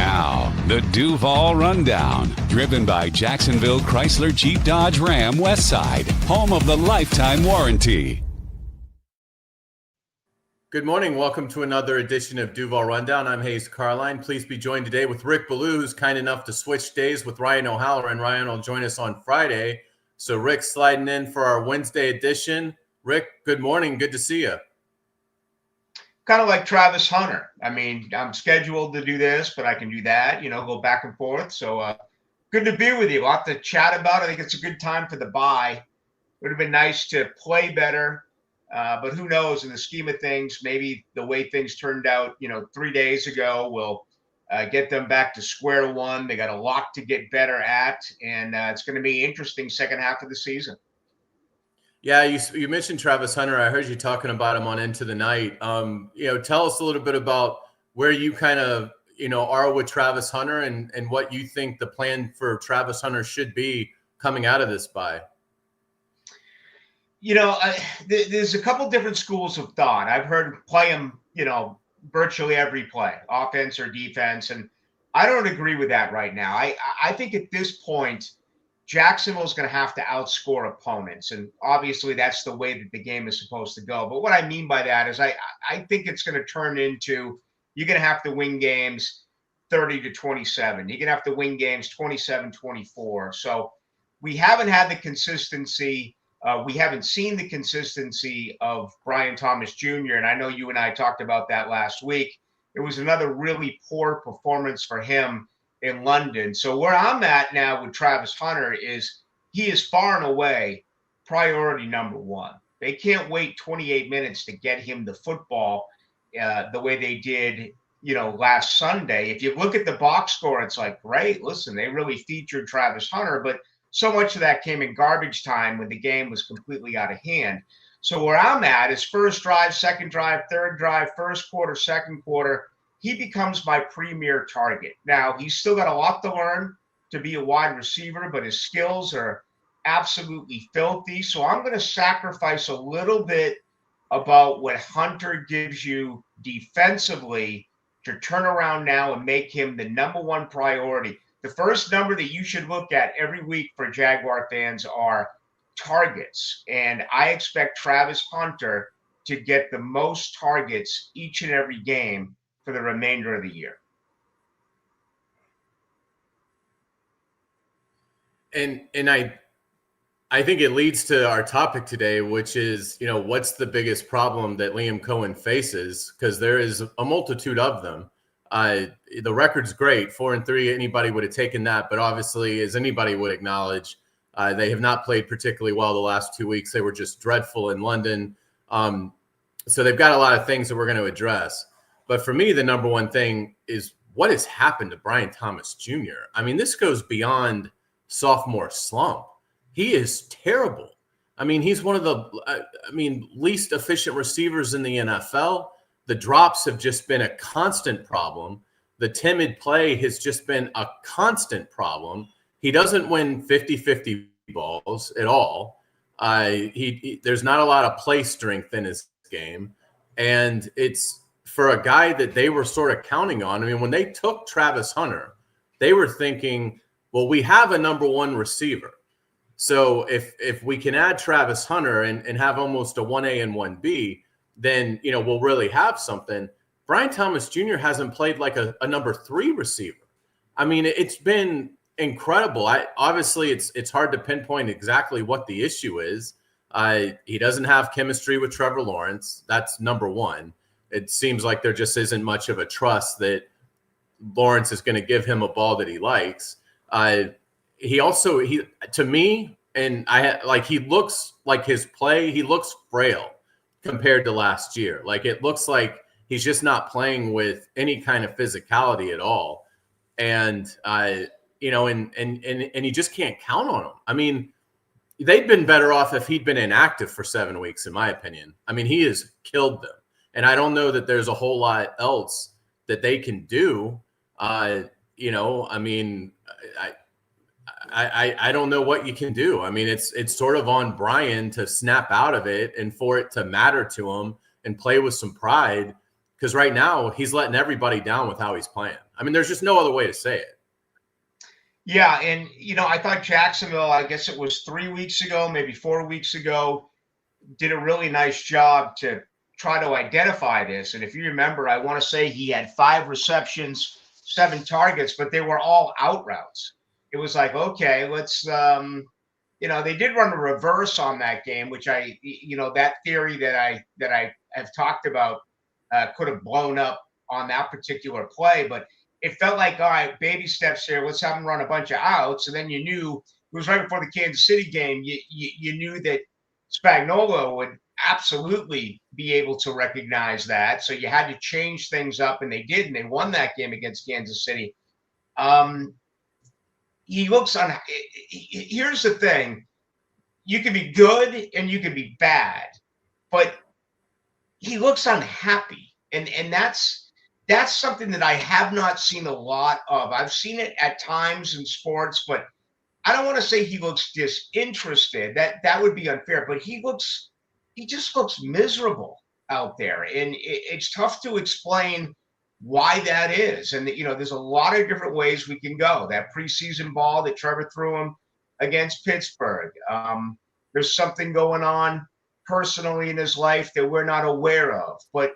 Now, the Duval Rundown, driven by Jacksonville Chrysler Jeep Dodge Ram Westside, home of the lifetime warranty. Good morning. Welcome to another edition of Duval Rundown. I'm Hayes Carline. Please be joined today with Rick Ballou, who's kind enough to switch days with Ryan O'Halloran, and Ryan will join us on Friday. So Rick's sliding in for our Wednesday edition. Rick, good morning. Good to see you. Kind of like Travis Hunter. I mean, I'm scheduled to do this, but I can do that, go back and forth. So good to be with you. A lot to chat about. I think it's a good time for the bye. Would have been nice to play better, but who knows? In the scheme of things, maybe the way things turned out, 3 days ago will get them back to square one. They got a lot to get better at, and it's going to be interesting second half of the season. Yeah, you mentioned Travis Hunter. I heard you talking about him on Into the Night. Tell us a little bit about where you kind of, are with Travis Hunter and what you think the plan for Travis Hunter should be coming out of this bye. There's a couple different schools of thought. I've heard play him, virtually every play, offense or defense, and I don't agree with that right now. I think at this point, Jacksonville is going to have to outscore opponents, and obviously that's the way that the game is supposed to go. But what I mean by that is I think it's going to turn into you're going to have to win games 30-27. You're going to have to win games 27-24. So we haven't had the consistency. We haven't seen the consistency of Brian Thomas Jr., and I know you and I talked about that last week. It was another really poor performance for him in London. So where I'm at now with Travis Hunter is he is far and away priority number one. They can't wait 28 minutes to get him the football the way they did, last Sunday. If you look at the box score, it's like, great, listen, they really featured Travis Hunter, but so much of that came in garbage time when the game was completely out of hand. So where I'm at is first drive, second drive, third drive, first quarter, second quarter, he becomes my premier target. Now, he's still got a lot to learn to be a wide receiver, but his skills are absolutely filthy. So I'm going to sacrifice a little bit about what Hunter gives you defensively to turn around now and make him the number one priority. The first number that you should look at every week for Jaguar fans are targets. And I expect Travis Hunter to get the most targets each and every game for the remainder of the year. And I think it leads to our topic today, which is, what's the biggest problem that Liam Cohen faces? Because there is a multitude of them. The record's great, 4-3. Anybody would have taken that, but obviously, as anybody would acknowledge, they have not played particularly well the last 2 weeks. They were just dreadful in London. So they've got a lot of things that we're going to address. But for me, the number one thing is what has happened to Brian Thomas Jr. I mean, this goes beyond sophomore slump. He is terrible. I mean, he's one of the least efficient receivers in the NFL. The drops have just been a constant problem. The timid play has just been a constant problem. He doesn't win 50-50 balls at all. There's not a lot of play strength in his game. And it's for a guy that they were sort of counting on. I mean, when they took Travis Hunter, they were thinking, well, we have a number one receiver. So if we can add Travis Hunter and have almost a 1A and 1B, then, we'll really have something. Brian Thomas Jr. hasn't played like a number three receiver. I mean, it's been incredible. Obviously, it's hard to pinpoint exactly what the issue is. He doesn't have chemistry with Trevor Lawrence. That's number one. It seems like there just isn't much of a trust that Lawrence is going to give him a ball that he likes. He to me, and he looks like his play, he looks frail compared to last year. Like, it looks like he's just not playing with any kind of physicality at all. And, and you just can't count on him. I mean, they'd been better off if he'd been inactive for 7 weeks, in my opinion. I mean, he has killed them. And I don't know that there's a whole lot else that they can do. I don't know what you can do. I mean, it's sort of on Brian to snap out of it and for it to matter to him and play with some pride. Because right now he's letting everybody down with how he's playing. I mean, there's just no other way to say it. Yeah, and I thought Jacksonville, I guess it was 3 weeks ago, maybe 4 weeks ago, did a really nice job to try to identify this. And if you remember, I want to say he had 5 receptions, 7 targets, but they were all out routes. It was like, okay, let's they did run a reverse on that game, which that theory that I have talked about could have blown up on that particular play, but it felt like, all right, baby steps here. Let's have him run a bunch of outs. And then you knew it was right before the Kansas City game. You knew that Spagnuolo would absolutely be able to recognize that. So you had to change things up, and they did, and they won that game against Kansas City. He looks on. Here's the thing: you can be good and you can be bad, but he looks unhappy, and that's something that I have not seen a lot of. I've seen it at times in sports, but I don't want to say he looks disinterested. That would be unfair, but he just looks miserable out there, and it's tough to explain why that is. And there's a lot of different ways we can go. That preseason ball that Trevor threw him against Pittsburgh. There's something going on personally in his life that we're not aware of, but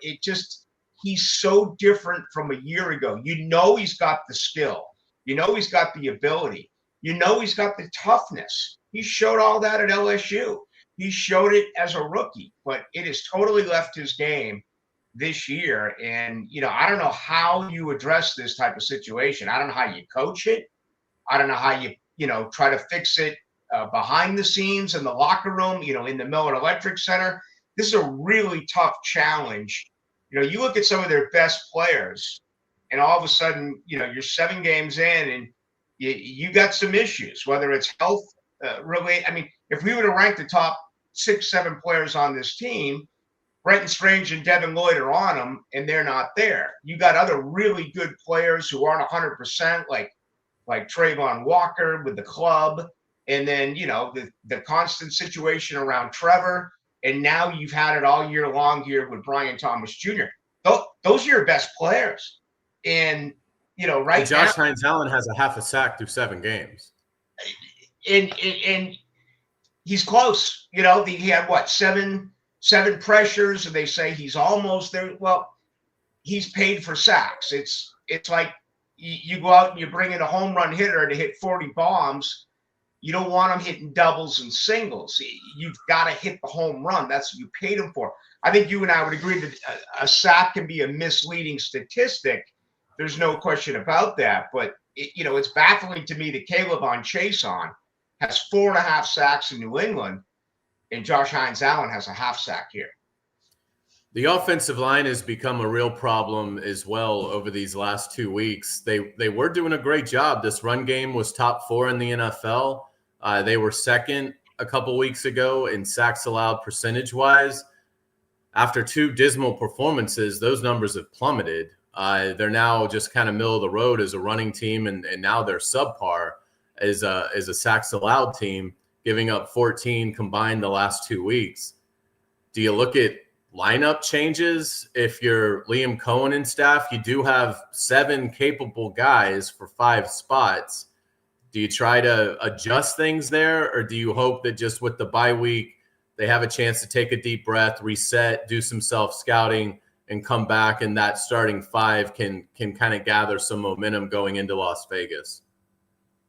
he's so different from a year ago. He's got the skill. He's got the ability. He's got the toughness. He showed all that at LSU. He showed it as a rookie, but it has totally left his game this year. And, I don't know how you address this type of situation. I don't know how you coach it. I don't know how you try to fix it behind the scenes in the locker room, in the Miller Electric Center. This is a really tough challenge. You look at some of their best players, and all of a sudden, you're 7 games in, and you got some issues, whether it's health related. I mean, if we were to rank the top 6, 7 players on this team, Brenton Strange and Devin Lloyd are on them, and they're not there. You got other really good players who aren't 100%, like Trayvon Walker with the club, and then the constant situation around Trevor. And now you've had it all year long here with Brian Thomas Jr. Those are your best players. And, right and Josh Hines Allen has a half a sack through 7 games. And he's close. He had, 7 pressures, and they say he's almost there. Well, he's paid for sacks. It's like you go out and you bring in a home run hitter to hit 40 bombs. You don't want him hitting doubles and singles. You've got to hit the home run. That's what you paid him for. I think you and I would agree that a sack can be a misleading statistic. There's no question about that. But, it's baffling to me that K'Lavon Chaisson has 4.5 sacks in New England, and Josh Hines Allen has a half sack here. The offensive line has become a real problem as well over these last 2 weeks. They were doing a great job. This run game was top 4 in the NFL. They were second a couple weeks ago in sacks allowed percentage-wise. After 2 dismal performances, those numbers have plummeted. They're now just kind of middle of the road as a running team, and now they're subpar as a sacks allowed team, giving up 14 combined the last 2 weeks. Do you look at lineup changes? If you're Liam Cohen and staff, you do have 7 capable guys for 5 spots. Do you try to adjust things there, or do you hope that just with the bye week, they have a chance to take a deep breath, reset, do some self-scouting, and come back, and that starting 5 can kind of gather some momentum going into Las Vegas?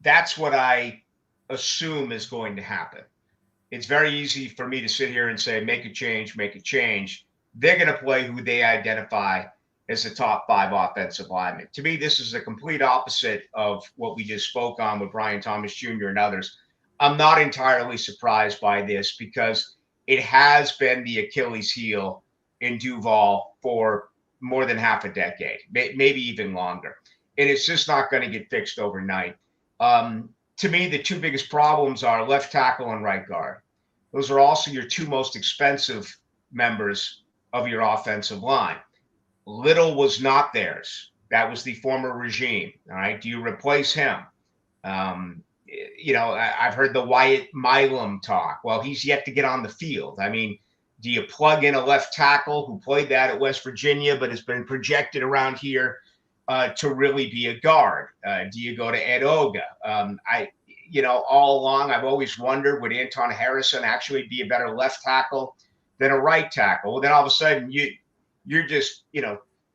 That's what I assume is going to happen. It's very easy for me to sit here and say, make a change, make a change. They're going to play who they identify as the top 5 offensive linemen. To me, this is the complete opposite of what we just spoke on with Brian Thomas Jr. and others. I'm not entirely surprised by this because it has been the Achilles heel in Duval for more than half a decade, maybe even longer. And it's just not going to get fixed overnight. To me, the 2 biggest problems are left tackle and right guard. Those are also your 2 most expensive members of your offensive line. Little was not theirs. That was the former regime. All right. Do you replace him? I've heard the Wyatt Milam talk. Well, he's yet to get on the field. I mean, do you plug in a left tackle who played that at West Virginia but has been projected around here to really be a guard? Do you go to Ed Oga? All along, I've always wondered, would Anton Harrison actually be a better left tackle than a right tackle? Well, then all of a sudden you're just,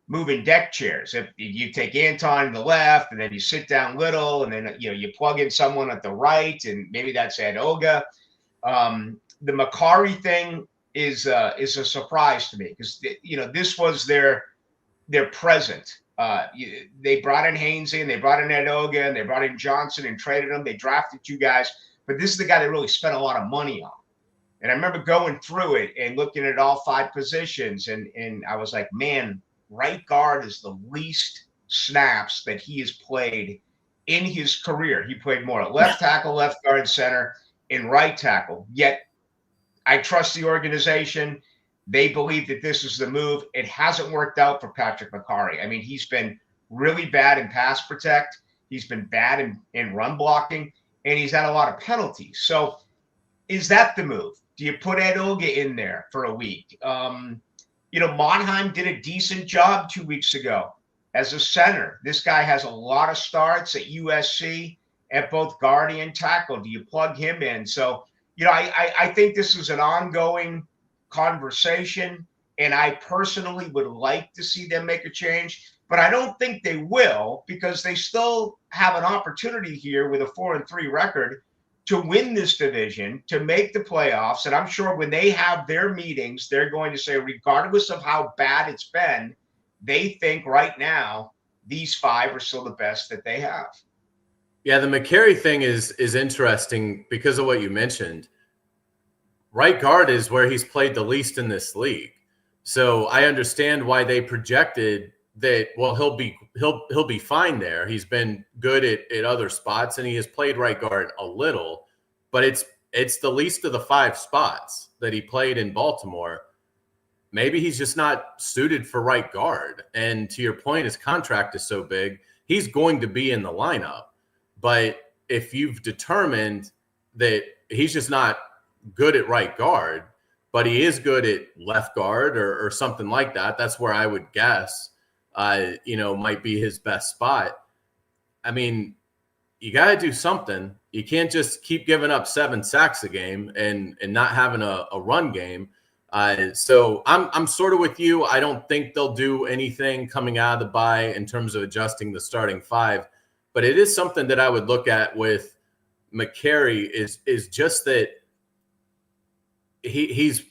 moving deck chairs. If you take Anton to the left and then you sit down Little and then, you plug in someone at the right and maybe that's Ed Oga. The Macari thing is a surprise to me because, this was their present. They brought in Hainsey and they brought in Ed Oga and they brought in Johnson and traded them. They drafted 2 guys, but this is the guy they really spent a lot of money on. And I remember going through it and looking at all 5 positions, and I was like, man, right guard is the least snaps that he has played in his career. He played more at left tackle, left guard, center, and right tackle. Yet I trust the organization. They believe that this is the move. It hasn't worked out for Patrick Macari. I mean, he's been really bad in pass protect. He's been bad in run blocking, and he's had a lot of penalties. So is that the move? Do you put Ed Oga in there for a week? Monheim did a decent job 2 weeks ago as a center. This guy has a lot of starts at USC at both guard and tackle. Do you plug him in? So, I think this is an ongoing conversation, and I personally would like to see them make a change, but I don't think they will because they still have an opportunity here with a 4-3 record to win this division, to make the playoffs. And I'm sure when they have their meetings, they're going to say, regardless of how bad it's been, they think right now these 5 are still the best that they have. Yeah, the Macari thing is interesting because of what you mentioned. Right guard is where he's played the least in this league. So I understand why they projected that, well, he'll be fine there. He's been good at other spots, and he has played right guard a little, but it's the least of the 5 spots that he played in Baltimore. Maybe he's just not suited for right guard. And to your point, his contract is so big, he's going to be in the lineup. But if you've determined that he's just not good at right guard, but he is good at left guard or something like that, that's where I would guess, might be his best spot. I mean, you got to do something. You can't just keep giving up 7 sacks a game and not having a run game. So I'm sort of with you. I don't think they'll do anything coming out of the bye in terms of adjusting the starting 5, but it is something that I would look at with Macari is just that he's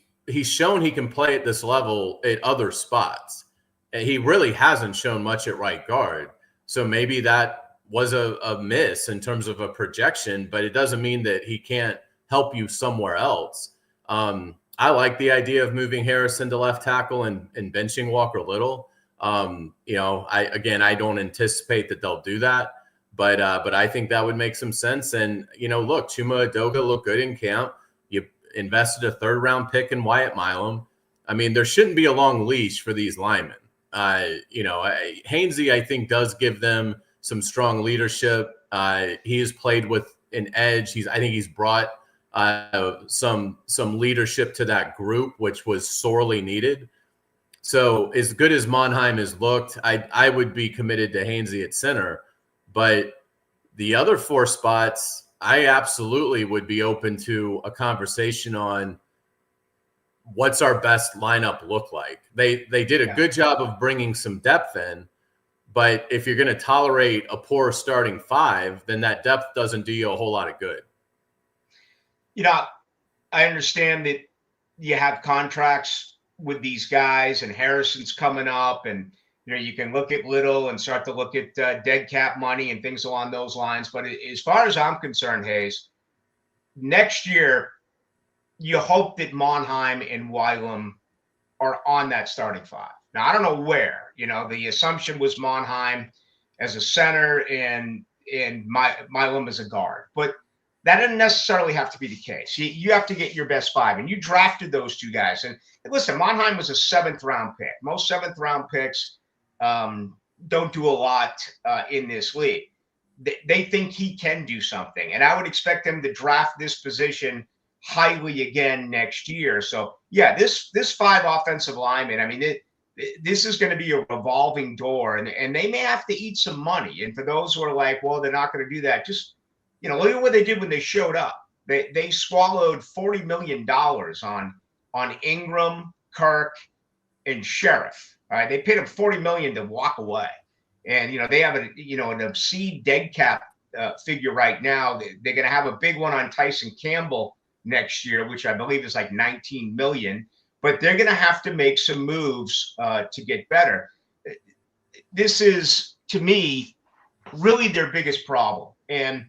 shown he can play at this level at other spots. And he really hasn't shown much at right guard. So maybe that was a miss in terms of a projection, but it doesn't mean that he can't help you somewhere else. I like the idea of moving Harrison to left tackle and benching Walker Little. I don't anticipate that they'll do that, but I think that would make some sense. And, look, Chuma Edoga looked good in camp. You invested a 3rd-round pick in Wyatt Milam. I mean, there shouldn't be a long leash for these linemen. Hainsey, I think, does give them some strong leadership. He has played with an edge. I think he's brought some leadership to that group, which was sorely needed. So as good as Monheim has looked, I would be committed to Hainsey at center. But the other 4 spots, I absolutely would be open to a conversation on what's our best lineup look like. They did a good job of bringing some depth in, but if you're going to tolerate a poor starting 5, then that depth doesn't do you a whole lot of good. I understand that you have contracts with these guys and Harrison's coming up and, you can look at Little and start to look at dead cap money and things along those lines. But as far as I'm concerned, Hayes, next year, you hope that Monheim and Wylam are on that starting 5. Now, I don't know where. The assumption was Monheim as a center and Milam as a guard. But that doesn't necessarily have to be the case. You have to get your best 5, and you drafted those 2 guys. And listen, Monheim was a 7th-round pick. Most 7th-round picks don't do a lot in this league. They think he can do something, and I would expect them to draft this position highly again next year. So, yeah, this 5 offensive linemen, I mean, this is going to be a revolving door, and they may have to eat some money. And for those who are like, well, they're not going to do that, just, look at what they did when they showed up. They swallowed $40 million on Ingram, Kirk, and Sheriff. All right, they paid them $40 million to walk away, and they have an obscene dead cap figure right now. They're going to have a big one on Tyson Campbell next year, which I believe is like $19 million. But they're going to have to make some moves to get better. This is, to me, really their biggest problem, and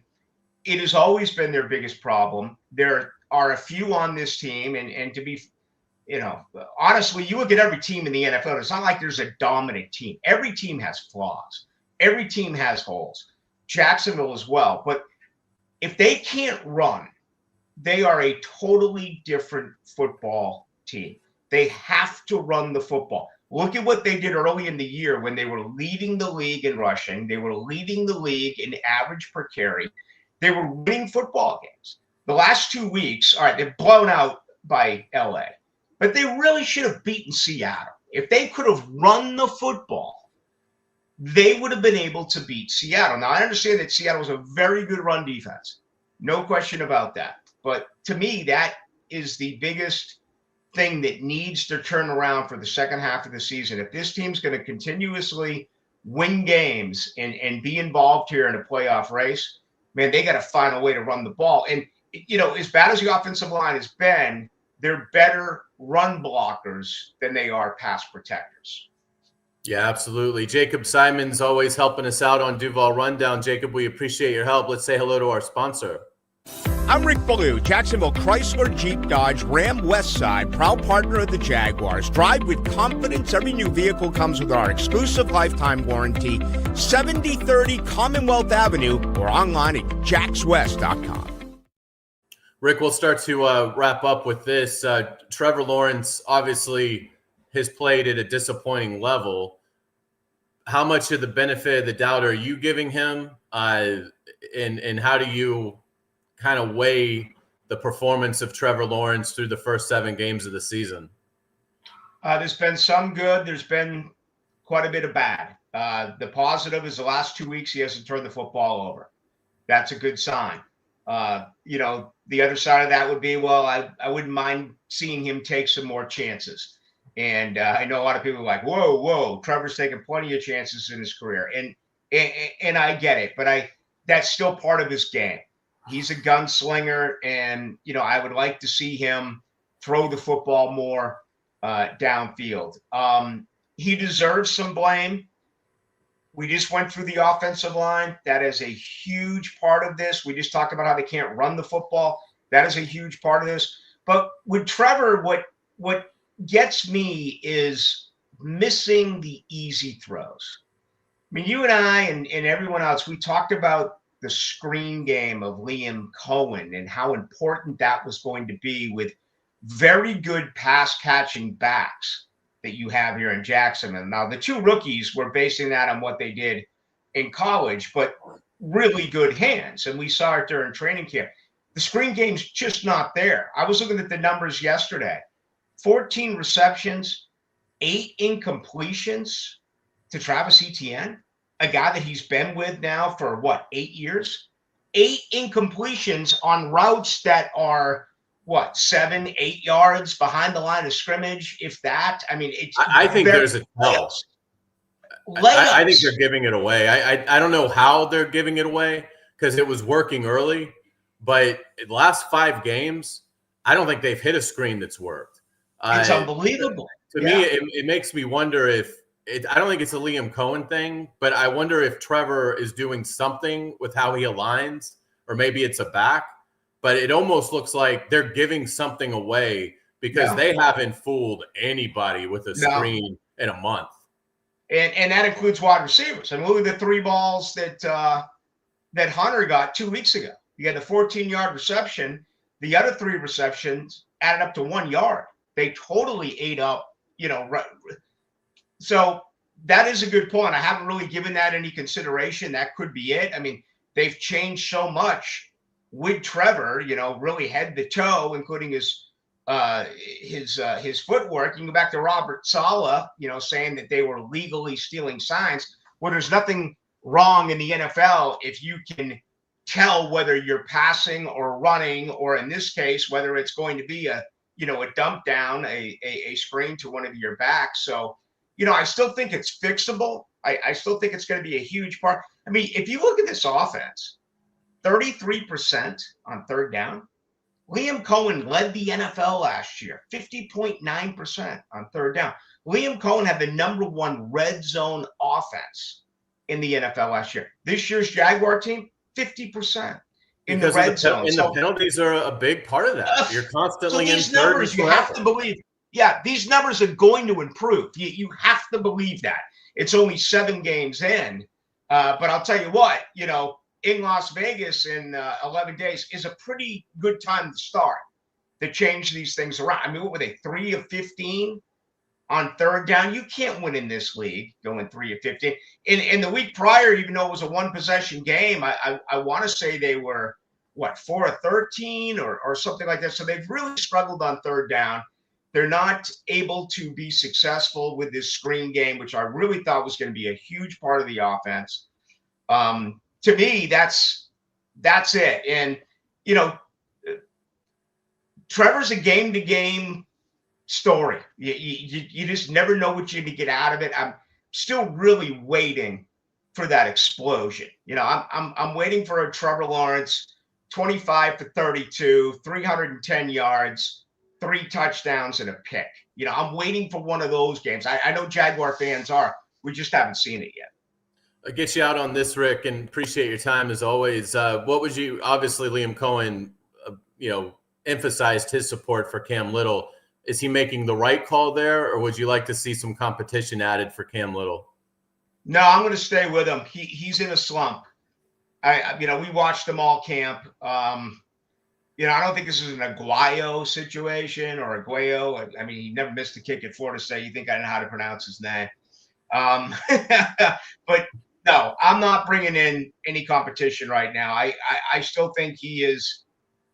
it has always been their biggest problem. There are a few on this team, and to be, honestly, you look at every team in the NFL, it's not like there's a dominant team. Every team has flaws. Every team has holes. Jacksonville as well. But if they can't run, they are a totally different football team. They have to run the football. Look at what they did early in the year when they were leading the league in rushing. They were leading the league in average per carry. They were winning football games. The last 2 weeks, all right, they're blown out by LA, but they really should have beaten Seattle. If they could have run the football, they would have been able to beat Seattle. Now, I understand that Seattle was a very good run defense. No question about that. But to me, that is the biggest thing that needs to turn around for the second half of the season. If this team's going to continuously win games and be involved here in a playoff race, man, they got to find a way to run the ball. And, as bad as the offensive line has been, they're better run blockers than they are pass protectors. Yeah, absolutely. Jacob Simon's always helping us out on Duval Rundown. Jacob, we appreciate your help. Let's say hello to our sponsor. I'm Rick Ballou, Jacksonville Chrysler Jeep Dodge Ram Westside, proud partner of the Jaguars. Drive with confidence. Every new vehicle comes with our exclusive lifetime warranty. 7030 Commonwealth Avenue or online at jackswest.com. Rick, we'll start to wrap up with this. Trevor Lawrence obviously has played at a disappointing level. How much of the benefit of the doubt are you giving him? And how do you kind of weigh the performance of Trevor Lawrence through the first 7 games of the season? There's been some good. There's been quite a bit of bad. The positive is the last 2 weeks he hasn't turned the football over. That's a good sign. The other side of that would be, well, I wouldn't mind seeing him take some more chances. And I know a lot of people are like, whoa, Trevor's taken plenty of chances in his career. And I get it, but that's still part of his game. He's a gunslinger, and, I would like to see him throw the football more downfield. He deserves some blame. We just went through the offensive line. That is a huge part of this. We just talked about how they can't run the football. That is a huge part of this. But with Trevor, what gets me is missing the easy throws. I mean, you and I and everyone else, we talked about the screen game of Liam Cohen and how important that was going to be with very good pass catching backs that you have here in Jacksonville. Now, the 2 rookies were basing that on what they did in college, but really good hands. And we saw it during training camp. The screen game's just not there. I was looking at the numbers yesterday. 14 receptions, 8 incompletions to Travis Etienne, a guy that he's been with now for 8 years? 8 incompletions on routes that are 7, 8 yards behind the line of scrimmage, if that. I mean, I think there's a tell. I think they're giving it away. I don't know how they're giving it away because it was working early, but the last 5 games, I don't think they've hit a screen that's worked. It's unbelievable. To me, it makes me wonder if I don't think it's a Liam Cohen thing, but I wonder if Trevor is doing something with how he aligns, or maybe it's a back. But it almost looks like they're giving something away because they haven't fooled anybody with a screen in a month. And that includes wide receivers. And look at the 3 balls that Hunter got 2 weeks ago. You had the 14-yard reception. The other 3 receptions added up to 1 yard. They totally ate up, So that is a good point. I haven't really given that any consideration. That could be it. I mean, they've changed so much with Trevor, really head to toe, including his his footwork. You can go back to Robert Saleh, saying that they were legally stealing signs. Well, there's nothing wrong in the NFL if you can tell whether you're passing or running, or in this case, whether it's going to be a dump down, a screen to one of your backs. So, I still think it's fixable. I still think it's going to be a huge part. I mean, if you look at this offense, 33% on third down. Liam Cohen led the NFL last year, 50.9% on third down. Liam Cohen had the number one red zone offense in the NFL last year. This year's Jaguar team, 50% in the red zone. And the penalties are a big part of that. You're constantly in third numbers, you have to believe. Yeah, these numbers are going to improve. You have to believe that. It's only 7 games in. But I'll tell you what, in Las Vegas in 11 days is a pretty good time to start to change these things around. I mean, what were they, 3 of 15 on third down? You can't win in this league going 3 of 15. In the week prior, even though it was a one-possession game, I want to say they were, 4 of 13 or something like that. So they've really struggled on third down. They're not able to be successful with this screen game, which I really thought was going to be a huge part of the offense. To me, that's it. And, Trevor's a game-to-game story. You just never know what you're going to get out of it. I'm still really waiting for that explosion. I'm waiting for a Trevor Lawrence 25 for 32, 310 yards, 3 touchdowns and a pick. I'm waiting for one of those games. I know Jaguar fans are. We just haven't seen it yet. I'll get you out on this, Rick, and appreciate your time as always. What would you – obviously Liam Cohen, emphasized his support for Cam Little. Is he making the right call there, or would you like to see some competition added for Cam Little? No, I'm going to stay with him. He's in a slump. We watched him all camp. I don't think this is an Aguayo situation or Aguayo. I mean, he never missed a kick at Florida State. You think I know how to pronounce his name. But no, I'm not bringing in any competition right now. I still think he is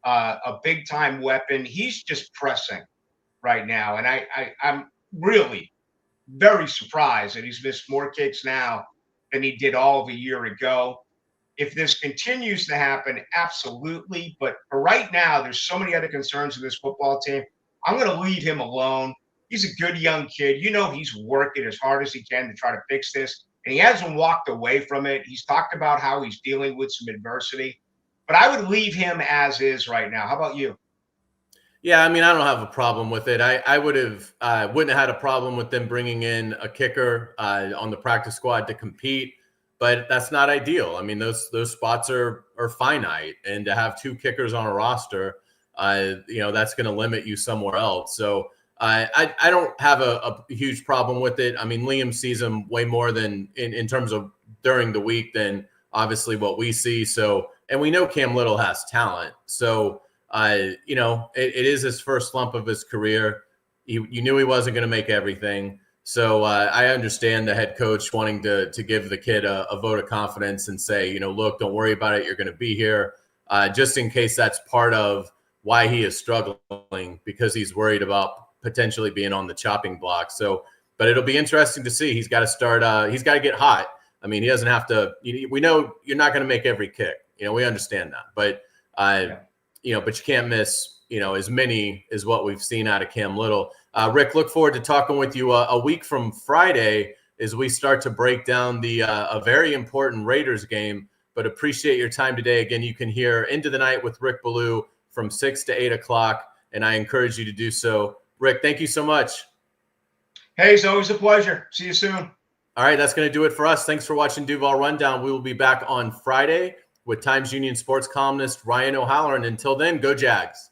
a big-time weapon. He's just pressing right now. And I'm really very surprised that he's missed more kicks now than he did all of a year ago. If this continues to happen, absolutely. But for right now, there's so many other concerns with this football team. I'm going to leave him alone. He's a good young kid. He's working as hard as he can to try to fix this. And he hasn't walked away from it. He's talked about how he's dealing with some adversity. But I would leave him as is right now. How about you? Yeah, I mean, I don't have a problem with it. I wouldn't have had a problem with them bringing in a kicker on the practice squad to compete. But that's not ideal. I mean, those spots are finite. And to have 2 kickers on a roster, that's going to limit you somewhere else. So I don't have a huge problem with it. I mean, Liam sees him way more than in terms of during the week than obviously what we see. So, and we know Cam Little has talent. So, it is his first slump of his career. You knew he wasn't going to make everything. So I understand the head coach wanting to give the kid a vote of confidence and say, look, don't worry about it. You're going to be here just in case that's part of why he is struggling, because he's worried about potentially being on the chopping block. So, but it'll be interesting to see. He's got to start. He's got to get hot. I mean, he doesn't have to. We know you're not going to make every kick. We understand that. But but you can't miss. As many as what we've seen out of Cam Little. Rick, look forward to talking with you a week from Friday as we start to break down a very important Raiders game. But appreciate your time today. Again, you can hear Into the Night with Rick Ballou from 6 to 8 o'clock, and I encourage you to do so. Rick, thank you so much. Hey, it's always a pleasure. See you soon. All right, that's going to do it for us. Thanks for watching Duval Rundown. We will be back on Friday with Times Union sports columnist Ryan O'Halloran. Until then, go Jags.